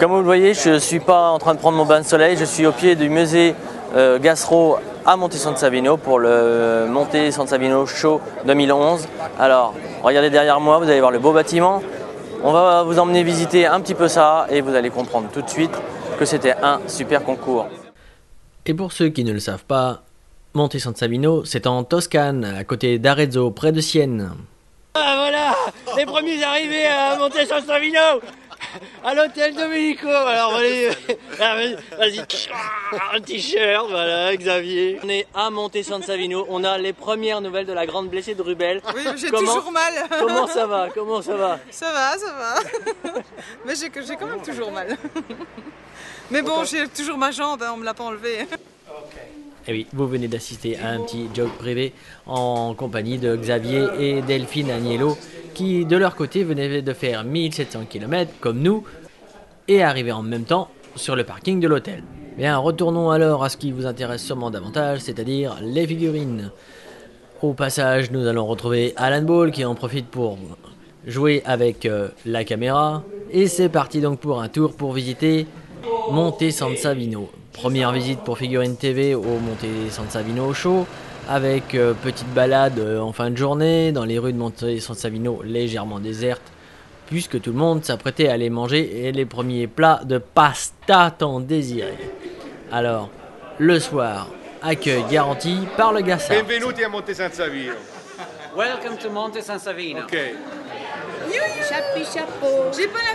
Comme vous le voyez, je ne suis pas en train de prendre mon bain de soleil, je suis au pied du musée gastro à Monte Savino pour le Monte Savino Show 2011. Alors, regardez derrière moi, vous allez voir le beau bâtiment. On va vous emmener visiter un petit peu ça et vous allez comprendre tout de suite que c'était un super concours. Et pour ceux qui ne le savent pas, Monte Savino, c'est en Toscane, à côté d'Arezzo, près de Sienne. Ah voilà, les premiers arrivés à Monte Savino, à l'hôtel Domenico. Alors vas-y, un t-shirt, voilà, Xavier. On est à Monte Savino, on a les premières nouvelles de la grande blessée de Rubel. Oui, j'ai toujours mal. Comment ça va? Comment ça va? Ça va. Mais j'ai quand même toujours mal. Mais bon, j'ai toujours ma jambe, hein, on me l'a pas enlevée. Et oui, vous venez d'assister à un petit joke privé en compagnie de Xavier et Delphine Agnello qui, de leur côté, venaient de faire 1700 km comme nous et arriver en même temps sur le parking de l'hôtel. Bien, retournons alors à ce qui vous intéresse sûrement davantage, c'est-à-dire les figurines. Au passage, nous allons retrouver Alan Ball qui en profite pour jouer avec la caméra. Et c'est parti donc pour un tour pour visiter Monte Savino. Première visite pour FigurinTV au Monte Savino Show, avec petite balade en fin de journée dans les rues de Monte Savino légèrement désertes, puisque tout le monde s'apprêtait à aller manger les premiers plats de pasta tant désirés. Alors, le soir, accueil garanti par le Gassard. Benvenuti a Monte Savino. Welcome to Monte Savino. Ok.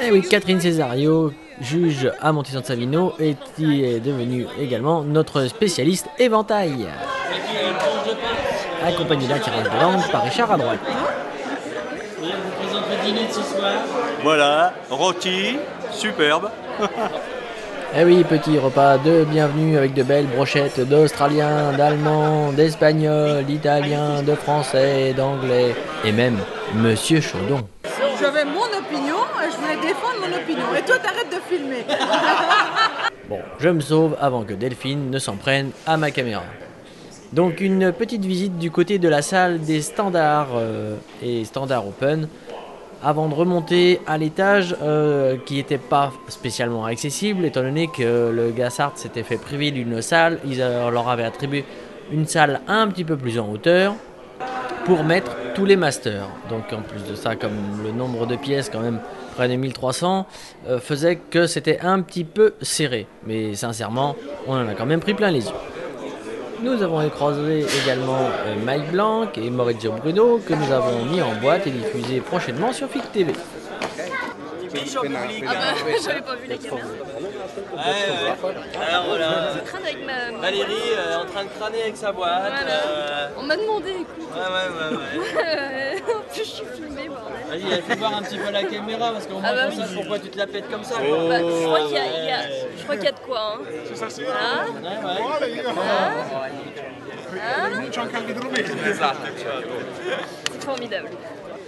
Et oui, Catherine Cesario, juge à Monte Savino, et qui est devenue également notre spécialiste éventail. Accompagné d'un tirage de langue par Richard à droite. Voilà, rôti, superbe. Eh oui, petit repas de bienvenue avec de belles brochettes d'Australiens, d'Allemands, d'Espagnols, d'Italiens, de Français, d'Anglais et même Monsieur Chaudon. J'avais mon opinion et je voulais défendre mon opinion. Et toi, t'arrêtes de filmer. Bon, je me sauve avant que Delphine ne s'en prenne à ma caméra. Donc une petite visite du côté de la salle des standards et standards open avant de remonter à l'étage qui n'était pas spécialement accessible étant donné que le Gassard s'était fait priver d'une salle. Ils leur avaient attribué une salle un petit peu plus en hauteur pour mettre tous les masters. Donc en plus de ça, comme le nombre de pièces quand même près de 1300 faisait que c'était un petit peu serré. Mais sincèrement, on en a quand même pris plein les yeux. Nous avons croisé également Mike Blanc et Maurizio Bruno que nous avons mis en boîte et diffusé prochainement sur FigurinTV. Ah bah, j'avais pas vu les caméras. Alors voilà, Je crâne avec ma... Valérie en train de crâner avec sa boîte. Voilà. On m'a demandé, écoute. Ouais. En plus, je suis filmée, bordel. Vas-y, fais voir un petit peu la caméra parce qu'au moins bah on oui. sait pourquoi tu te la pètes comme ça. Bah, je crois qu'il y a de quoi, hein. Voilà. C'est formidable.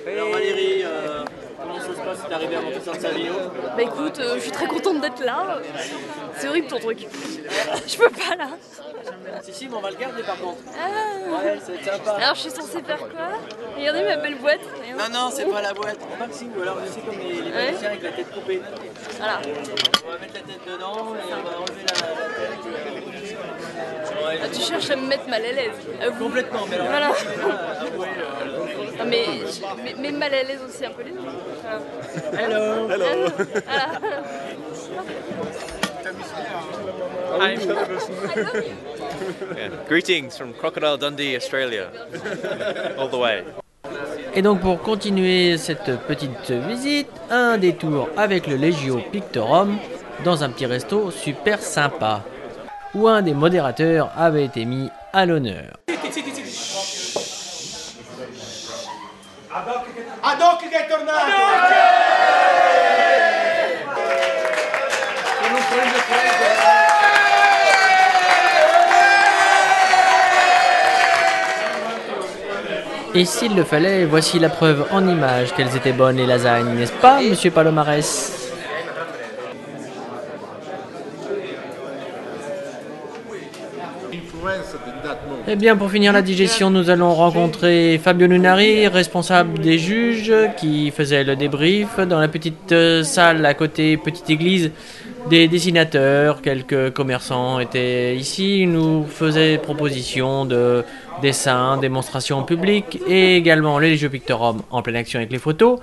Alors Valérie, comment ça se passe? T'es arrivée à Monte Savino? Bah écoute, je suis très contente d'être là. C'est horrible ton truc. Je peux pas là. Si, mais on va le garder par contre. Ah. Ouais, c'est sympa. Alors je suis censée faire quoi? Regardez ma belle boîte. Non, c'est pas la boîte. Maxime, ou alors c'est comme les magiciens avec la tête coupée. Voilà. On va mettre la tête dedans et on va enlever la tête. Ah, tu cherches à me mettre mal à l'aise. Complètement, mais alors voilà. Non, mais mal à l'aise aussi un peu les autres. Hello. Voilà. Greetings from Crocodile Dundee, Australia. All the way. Et donc pour continuer cette petite visite, un détour avec le Legio Pictorum dans un petit resto super sympa, où un des modérateurs avait été mis à l'honneur. Et s'il le fallait, voici la preuve en images qu'elles étaient bonnes les lasagnes, n'est-ce pas, monsieur Palomares? Eh bien, pour finir la digestion, nous allons rencontrer Fabio Nunari, responsable des juges, qui faisait le débrief dans la petite salle à côté, petite église, Des dessinateurs, quelques commerçants étaient ici, nous faisaient propositions de dessins, démonstrations publiques et également les jeux pictorums en pleine action avec les photos.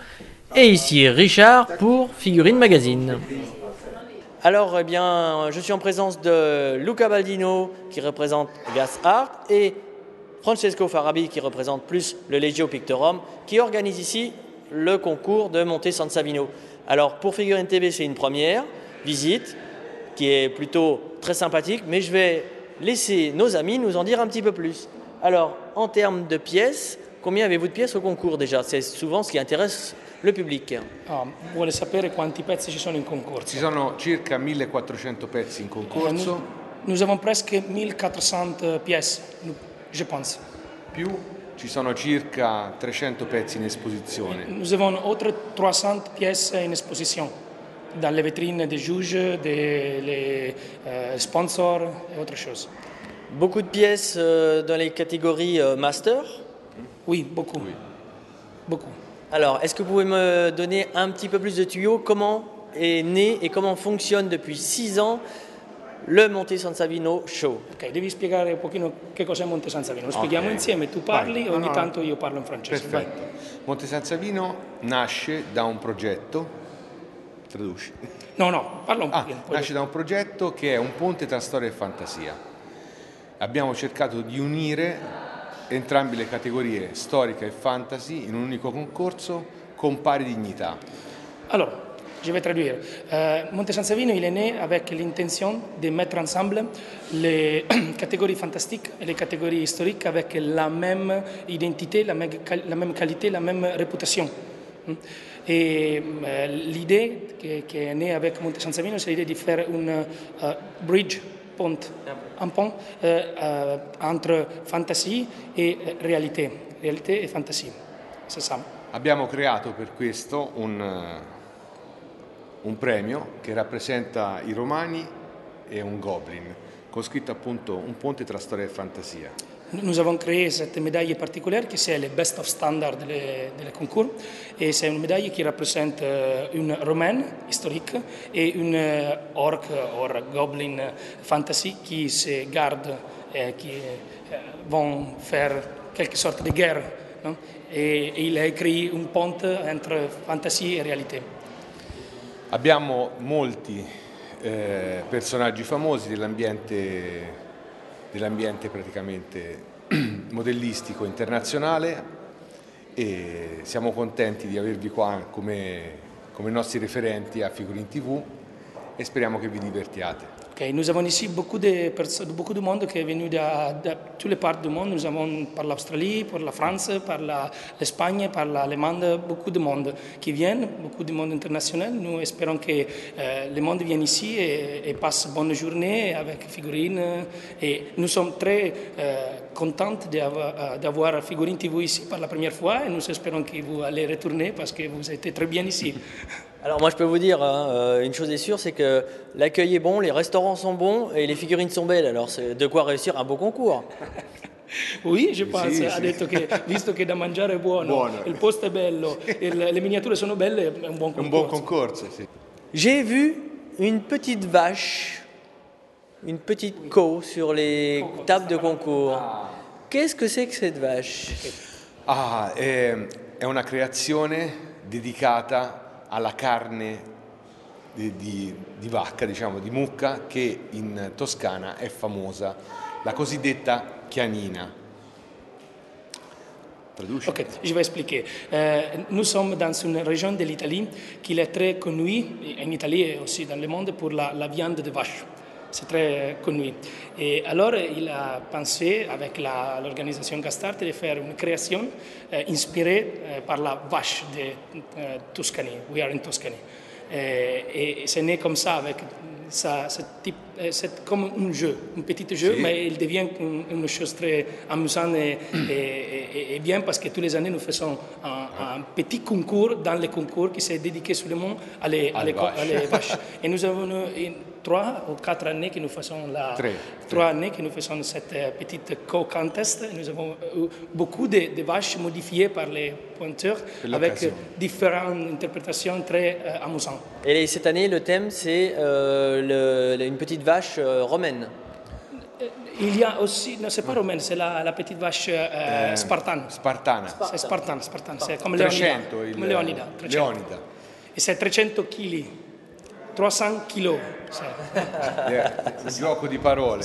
Et ici Richard pour Figurine Magazine. Alors, eh bien, je suis en présence de Luca Baldino qui représente Gas Art et Francesco Farabi qui représente plus le Legio Pictorum qui organise ici le concours de Monte San Savino. Alors, pour FigurinTV, c'est une première visite qui est plutôt très sympathique, mais je vais laisser nos amis nous en dire un petit peu plus. Alors, en termes de pièces, combien avez-vous de pièces au concours déjà? C'est souvent ce qui intéresse le public. Vuole sapere quanti pezzi ci sono in concorso? Ci sono circa 1400 pezzi in concorso. Nous avons presque 1400 pièces, je pense. Più ci sono circa 300 pezzi in esposizione. Nous avons autres 300 pièces in esposition, dans les vitrines des juges, des sponsors et autres choses. Beaucoup de pièces dans les catégories master? Oui, beaucoup. Oui. Beaucoup. Alors, est-ce que vous pouvez me donner un petit peu plus de tuyaux? Comment est né et comment fonctionne depuis 6 ans le Monte San Savino Show? Ok, devi spiegare un pochino che cos'è Monte San Savino. Lo spieghiamo insieme, tu parli e ogni tanto io parlo in francese. Perfetto. Monte San Savino nasce da un progetto. Traduci. No, parla un pochino. Nasce da un progetto che è un ponte tra storia e fantasia. Abbiamo cercato di unire entrambe le categorie, storica e fantasy, in un unico concorso con pari dignità. Alors, je vais traduire. Monte San Savino, il est né avec l'intention de mettre ensemble les catégories fantastiques et les catégories historiques avec la même identité, la même qualité, la même réputation. Et l'idée qui est née avec Monte San Savino, c'est l'idée de faire une bridge, un pont entre fantasy e réalité e fantasy. C'est ça. Abbiamo creato per questo un premio che rappresenta i romani e un goblin, con scritto appunto un ponte tra storia e fantasia. Nous avons créé cette médaille particulière qui c'est le best of standard des concours et c'est une médaille qui représente une romaine historique et une orc ou goblin fantasy qui se gardent et qui vont faire quelque sorte de guerre. No? Et il a écrit un pont entre fantasy et réalité. Abbiamo molti personaggi famosi dell'ambiente praticamente modellistico internazionale e siamo contenti di avervi qua come nostri referenti a FigurinTV e speriamo che vi divertiate. Okay, nous avons ici beaucoup de monde qui est venu de toutes les parts du monde. Nous avons par l'Australie, par la France, par l'Espagne, par l'Allemagne, beaucoup de monde qui viennent, beaucoup de monde international. Nous espérons que le monde vienne ici et passe bonne journée avec figurines. Et nous sommes très contents d'avoir FigurinTV ici pour la première fois et nous espérons que vous allez retourner parce que vous êtes très bien ici. Alors moi je peux vous dire, une chose est sûre, c'est que l'accueil est bon, les restaurants sont bons et les figurines sont belles, alors c'est de quoi réussir un beau concours. Oui, je pense, ha detto che visto che da mangiare è buono. Il posto è bello, le miniature sono belle, è un buon concorso. Un buon concorso, sì. J'ai vu une petite vache, une petite co sur les tables de concours. Qu'est-ce que c'est que cette vache? È una creazione dedicata alla carne di vacca, diciamo, di mucca, che in Toscana è famosa, la cosiddetta chianina. Traduce. Ok, je vais expliquer. Nous sommes dans une région de l'Italie qui est très connue, en Italie et aussi dans le monde, pour la viande de vache. C'est très connu. Et alors, il a pensé, avec l'organisation Gastarte, de faire une création inspirée par la vache de Tuscany. We are in Tuscany. Et c'est né comme ça, avec c'est comme un jeu, un petit jeu, sì. Mais il devient une chose très amusante et bien parce que tous les années nous faisons un petit concours dans les concours qui s'est dédié sur le monde à les vaches. Et nous avons 3 ou 4 années que nous faisons trois années que nous faisons cette petite co-contest. Nous avons eu beaucoup de vaches modifiées par les pointeurs avec différentes interprétations très amusantes. Et cette année, le thème, c'est une petite vache romaine. Il y a aussi, non, c'est pas romaine, c'est la petite vache spartane. Spartana. C'est spartane, c'est comme 300, Leonida. Leonida. E c'est 300 kg. 300 kg. Un gioco di parole.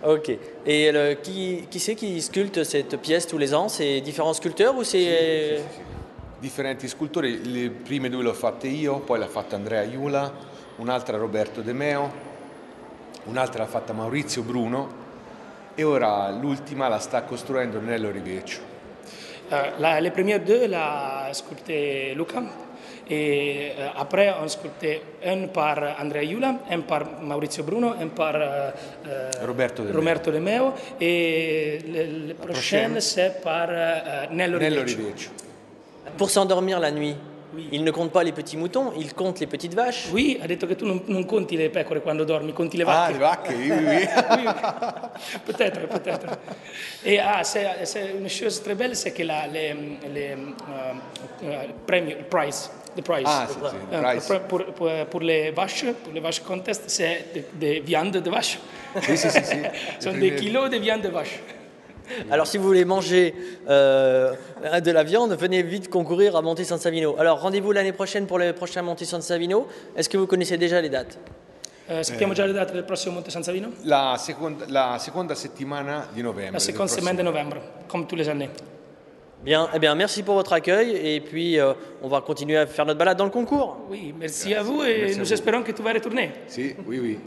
Ok. Et qui c'est qui sculpte cette pièce tous les ans? C'est différents sculpteurs ou c'est... Sì. Differenti scultori, le prime due le ho fatte io, poi l'ha fatta Andrea Iula, un'altra Roberto De Meo, un'altra l'ha fatta Maurizio Bruno e ora l'ultima la sta costruendo Nello Rivecchio. Les premières deux l'a sculpté Luca et après on sculpté un par Andrea Iula, un par Maurizio Bruno, un par Roberto De Meo et le prochain c'est par Nello Rivecchio. Pour s'endormir la nuit, il ne compte pas les petits moutons, il compte les petites vaches. Oui, ha detto che tu non conti le pecore quando dormi, conti le vacche. Ah, le vacche, oui. Peut-être. Et c'est une chose très belle, c'est que le prize. Ah, sì, pour les vaches contest, c'est des viandes de vache. Sì. Ce sont des kilos de viande de vache. Alors si vous voulez manger de la viande, venez vite concourir à Monte San Savino. Alors rendez-vous l'année prochaine pour le prochain Monte San Savino. Est-ce que vous connaissez déjà les dates? Sappiamo già le date del prossimo Monte San Savino? La seconda settimana di novembre. La seconde semaine de novembre, comme tous les années. Bien, eh bien, merci pour votre accueil et puis on va continuer à faire notre balade dans le concours. Oui, merci à vous et nous espérons que tu vas retourner. Sì, oui.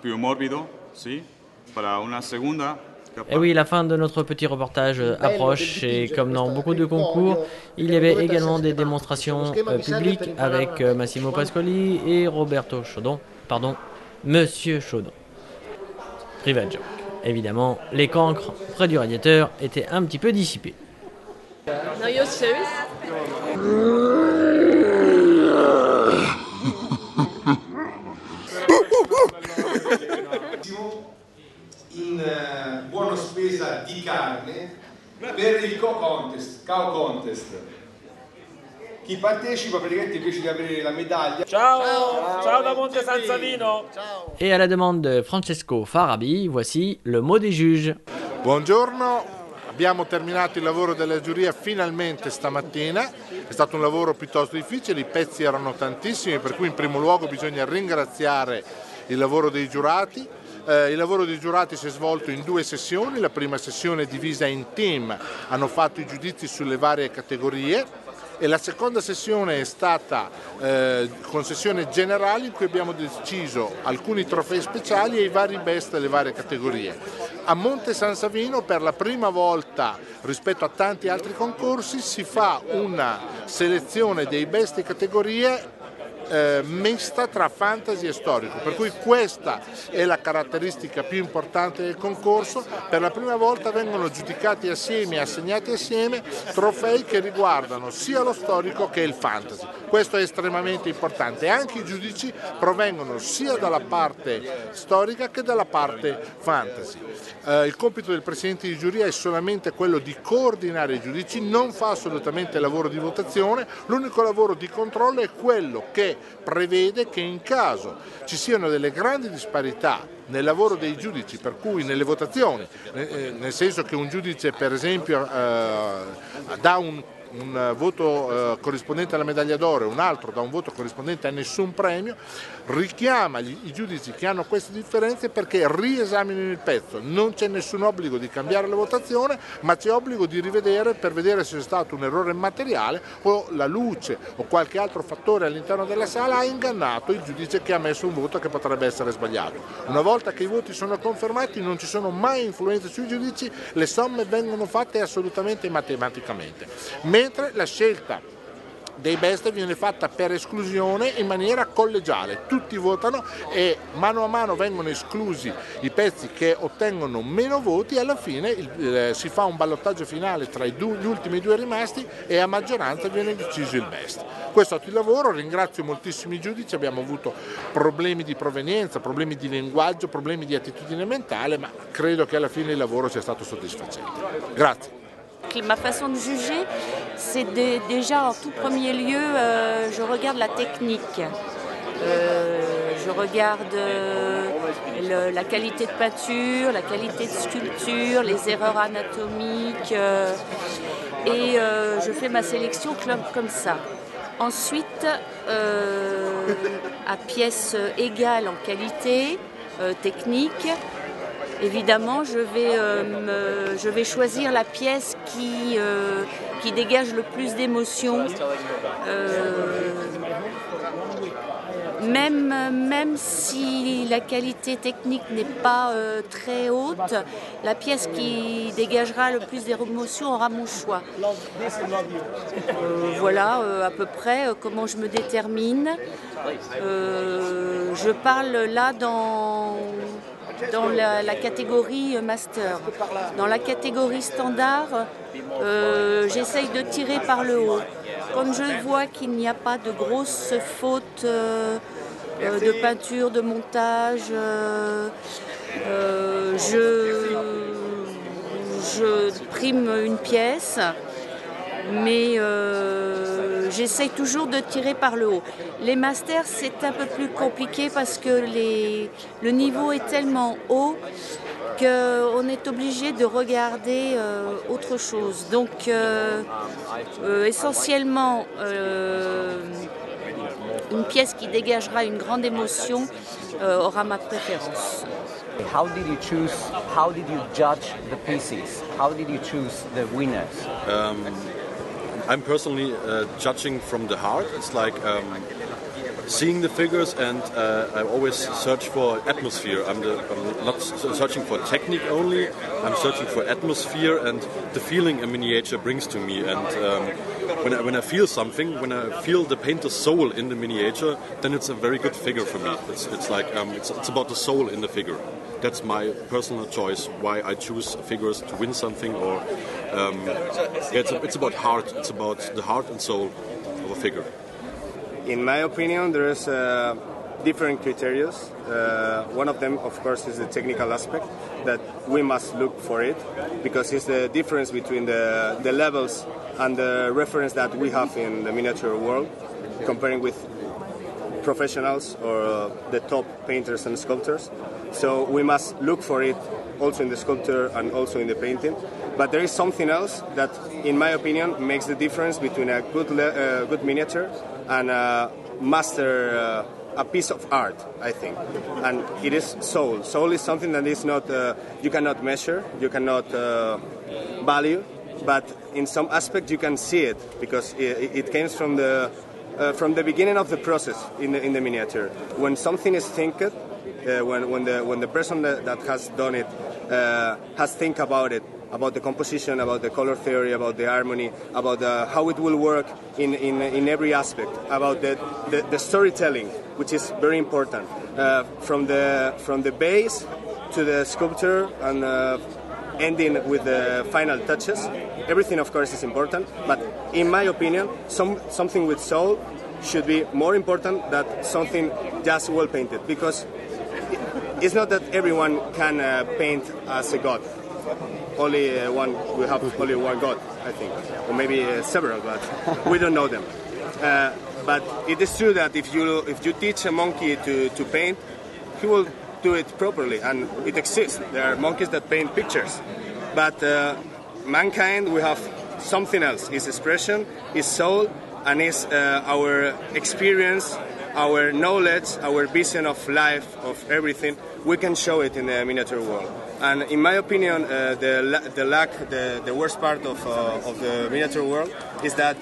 più morbido, sì, para una segunda. Et oui, la fin de notre petit reportage approche et comme dans beaucoup de concours, il y avait également des démonstrations publiques avec Massimo Pascoli et Roberto Chaudon, pardon, Monsieur Chaudon. Private joke. Évidemment, les cancres près du radiateur étaient un petit peu dissipés. Are you serious? In buona spesa di carne per il cow contest. Chi partecipa praticamente invece di avere la medaglia. Ciao da Monte Savino. Et à la demande de Francesco Farabi, voici le mot des juges. Buongiorno, abbiamo terminato il lavoro della giuria finalmente stamattina, è stato un lavoro piuttosto difficile, i pezzi erano tantissimi, per cui in primo luogo bisogna ringraziare il lavoro dei giurati. Il lavoro dei giurati si è svolto in 2 sessioni, la prima sessione è divisa in team, hanno fatto i giudizi sulle varie categorie e la seconda sessione è stata con sessione generale in cui abbiamo deciso alcuni trofei speciali e i vari best delle varie categorie. A Monte San Savino per la prima volta rispetto a tanti altri concorsi si fa una selezione dei best di categorie mista tra fantasy e storico, per cui questa è la caratteristica più importante del concorso. Per la prima volta vengono giudicati assieme, assegnati assieme trofei che riguardano sia lo storico che il fantasy. Questo è estremamente importante. Anche i giudici provengono sia dalla parte storica che dalla parte fantasy. Il compito del presidente di giuria è solamente quello di coordinare i giudici, non fa assolutamente lavoro di votazione, l'unico lavoro di controllo è quello che prevede che in caso ci siano delle grandi disparità nel lavoro dei giudici, per cui nelle votazioni, nel senso che un giudice per esempio dà un voto corrispondente alla medaglia d'oro e un altro dà un voto corrispondente a nessun premio, richiama i giudici che hanno queste differenze perché riesaminino il pezzo. Non c'è nessun obbligo di cambiare la votazione, ma c'è obbligo di rivedere per vedere se c'è stato un errore materiale o la luce o qualche altro fattore all'interno della sala ha ingannato il giudice che ha messo un voto che potrebbe essere sbagliato. Una volta che i voti sono confermati non ci sono mai influenze sui giudici, le somme vengono fatte assolutamente matematicamente. Mentre la scelta dei best viene fatta per esclusione in maniera collegiale, tutti votano e mano a mano vengono esclusi i pezzi che ottengono meno voti e alla fine si fa un ballottaggio finale tra gli ultimi 2 rimasti e a maggioranza viene deciso il best. Questo è stato il lavoro, ringrazio moltissimi giudici, abbiamo avuto problemi di provenienza, problemi di linguaggio, problemi di attitudine mentale, ma credo che alla fine il lavoro sia stato soddisfacente. Grazie. Ma façon de juger, c'est déjà en tout premier lieu, je regarde la technique, je regarde la qualité de peinture, la qualité de sculpture, les erreurs anatomiques et je fais ma sélection comme ça. Ensuite, à pièces égales en qualité, technique, évidemment, je vais choisir la pièce qui dégage le plus d'émotion, même si la qualité technique n'est pas très haute, la pièce qui dégagera le plus d'émotion aura mon choix. Voilà à peu près comment je me détermine. Je parle là dans la catégorie master. Dans la catégorie standard, j'essaye de tirer par le haut. Quand je vois qu'il n'y a pas de grosses fautes de peinture, de montage, je prime une pièce, mais j'essaye toujours de tirer par le haut. Les masters, c'est un peu plus compliqué parce que le niveau est tellement haut qu'on est obligé de regarder autre chose. Donc, essentiellement, une pièce qui dégagera une grande émotion aura ma préférence. How did you judge the pieces? How did you choose the winners? I'm personally judging from the heart. It's like seeing the figures, and I always search for atmosphere. I'm not searching for technique only, I'm searching for atmosphere and the feeling a miniature brings to me. And when I feel something, when I feel the painter's soul in the miniature, then it's a very good figure for me. It's like it's about the soul in the figure. That's my personal choice, why I choose figures to win something, or it's about heart. It's about the heart and soul of a figure. In my opinion, there's different criteria. One of them, of course, is the technical aspect, that we must look for it, because it's the difference between the levels and the reference that we have in the miniature world, comparing with professionals or the top painters and sculptors. So we must look for it also in the sculpture and also in the painting. But there is something else that, in my opinion, makes the difference between a good miniature and a piece of art, I think. And it is soul. Soul is something that is not, you cannot measure, you cannot value, but in some aspect you can see it, because it comes from the beginning of the process in the miniature. When something is thinked, when the person that has done it has think about it, about the composition, about the color theory, about the harmony, about how it will work in every aspect, about the storytelling, which is very important, from the base to the sculpture and ending with the final touches. Everything, of course, is important, but in my opinion, something with soul should be more important than something just well painted, because it's not that everyone can paint as a god. We have only one god, I think, or maybe several, but we don't know them. But it is true that if you teach a monkey to paint, he will do it properly, and it exists. There are monkeys that paint pictures, but mankind, we have something else. His expression, his soul, and his our experience, our knowledge, our vision of life, of everything. We can show it in the miniature world. And in my opinion, the worst part of the miniature world is that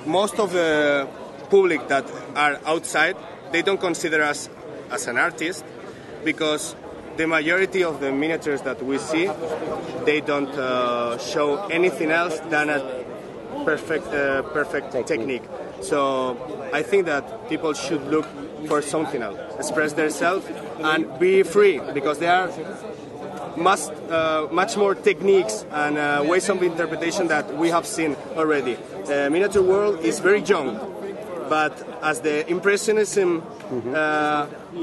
most of the public that are outside, they don't consider us as an artist, because the majority of the miniatures that we see, they don't show anything else than a perfect technique. So I think that people should look for something else, express themselves and be free, because there are much more techniques and ways of interpretation that we have seen already. The miniature world is very young, but as the Impressionism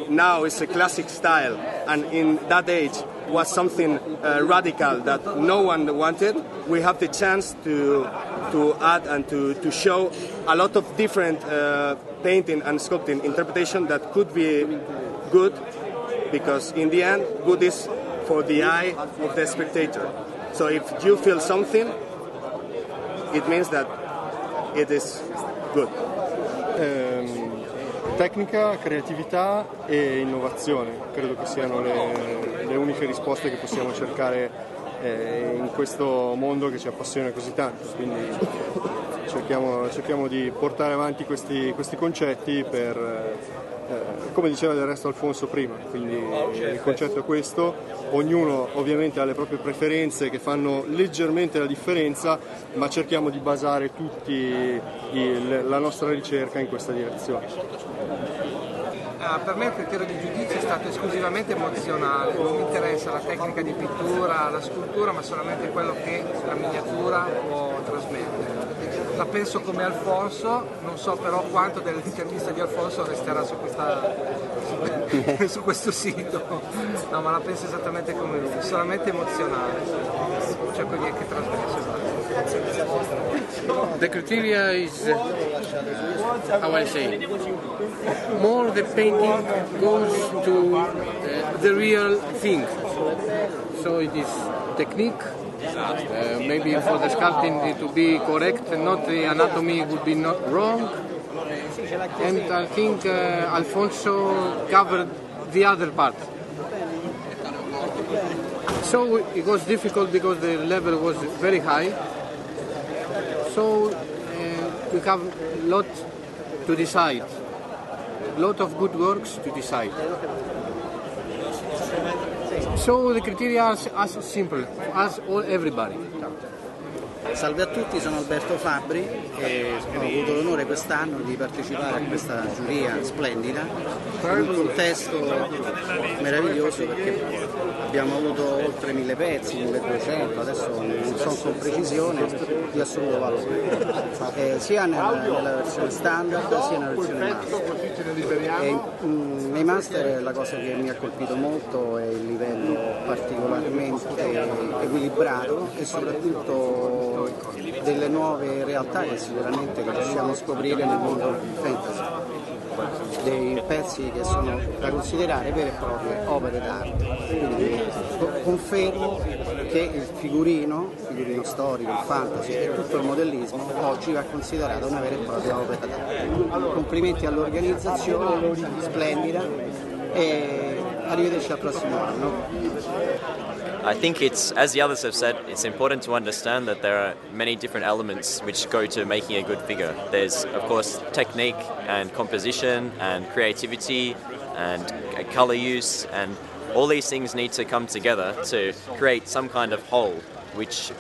now is a classic style, and in that age was something radical that no one wanted, we have the chance to add and to show a lot of different painting and sculpting interpretation that could be good, because in the end, good is for the eye of the spectator. So if you feel something, it means that it is good. Tecnica, creatività e innovazione, credo che siano le uniche risposte che possiamo cercare in questo mondo che ci appassiona così tanto, quindi cerchiamo di portare avanti questi concetti per, come diceva del resto Alfonso prima, quindi il concetto è questo, ognuno ovviamente ha le proprie preferenze che fanno leggermente la differenza, ma cerchiamo di basare tutti la nostra ricerca in questa direzione. Per me il criterio di giudizio è stato esclusivamente emozionale, non mi interessa la tecnica di pittura, la scultura, ma solamente quello che la miniatura può trasmettere. La penso come Alfonso, non so però quanto dell'intervista di Alfonso resterà su questo sito, no, ma la penso esattamente come lui, solamente emozionale, cerco di trasmettere. The criteria is, how I say, more the painting goes to the real thing. So it is technique, maybe for the sculpting it to be correct, not the anatomy would be not wrong. And I think Alfonso covered the other part. So it was difficult because the level was very high. So we have a lot to decide. a lot of good works to decide. So the criteria are as simple as everybody. Salve a tutti, sono Alberto Fabbri e ho avuto l'onore quest'anno di partecipare a questa giuria splendida in un contesto meraviglioso perché abbiamo avuto oltre 1000 pezzi, 1200, adesso non so con precisione, di assoluto valore, sia nella versione standard sia nella versione master. Nei master la cosa che mi ha colpito molto è il livello particolarmente equilibrato e soprattutto delle nuove realtà che sicuramente possiamo scoprire nel mondo fantasy, dei pezzi che sono da considerare vere e proprie opere d'arte. Quindi confermo che il figurino storico, il fantasy e tutto il modellismo oggi va considerato una vera e propria opera d'arte. Complimenti all'organizzazione, splendida, e arrivederci al prossimo anno. I think it's, as the others have said, it's important to understand that there are many different elements which go to making a good figure. There's, of course, technique and composition and creativity and color use, and all these things need to come together to create some kind of whole, which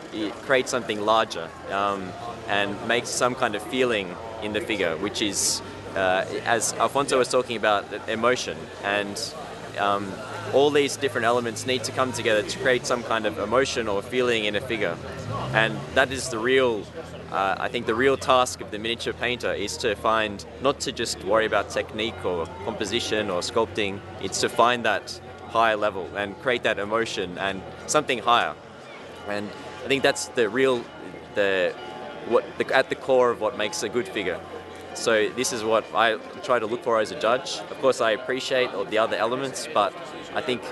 creates something larger and makes some kind of feeling in the figure, which is, as Alfonso was talking about, emotion. And all these different elements need to come together to create some kind of emotion or feeling in a figure. And that is the real, I think the real task of the miniature painter is to find, not to just worry about technique or composition or sculpting, it's to find that higher level and create that emotion and something higher. And I think that's the real, at the core of what makes a good figure. So this is what I try to look for as a judge. Of course, I appreciate all the other elements, but I think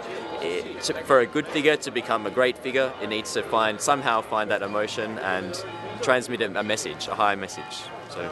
for a good figure to become a great figure, it needs to somehow find that emotion and transmit a message, a higher message. So.